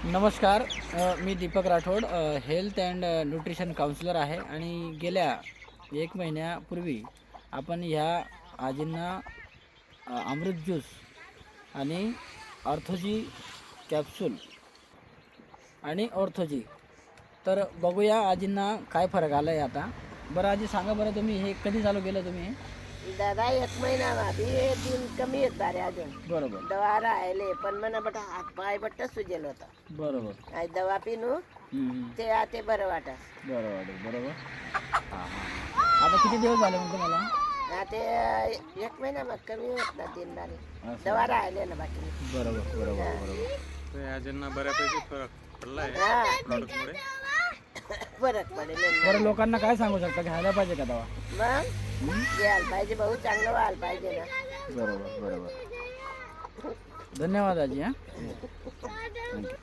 नमस्कार. मी Deepak Rathod, health and nutrition counsellor आहे आणि गेल्या 1 महिन्यापूर्वी आपण ह्या आजींना अमृत ज्यूस आणि ऑर्थोजी कॅप्सूल आणि ऑर्थोजी तर बघूया आजींना काय फरक आला आहे आता. बरं आजी सांगा बरं, तुम्ही हे कधी चालू केलं तुम्ही हे? दादा 1 महिना आधी दिन कमी येत बारे अजून बरोबर दवा राहिले पण मला बट हात पाय बट्ट सुजेल होतं. बरोबर. आणि दवा पिनू ते ते बरं वाटत. बरं वाटेल. बरोबर. हां हां. आता किती दिवस झाले मग तुम्हाला? ते 1 महिना मग कमी होत ना दिन बारे असं. दवा राहिले ना बाकी. बरोबर बरोबर बरोबर. तर आजींना बऱ्यापैकी फरक पडला आहे हा प्रॉडक्टमुळे. फरक पडेल बरं, लोकांना काय सांगू शकता, घ्यायला पाहिजे का दवा? मग घ्यायला पाहिजे, भाऊ चांगलं व्हायला पाहिजे ना. बरोबर बरोबर. धन्यवाद आजी. हां, थँक्यू.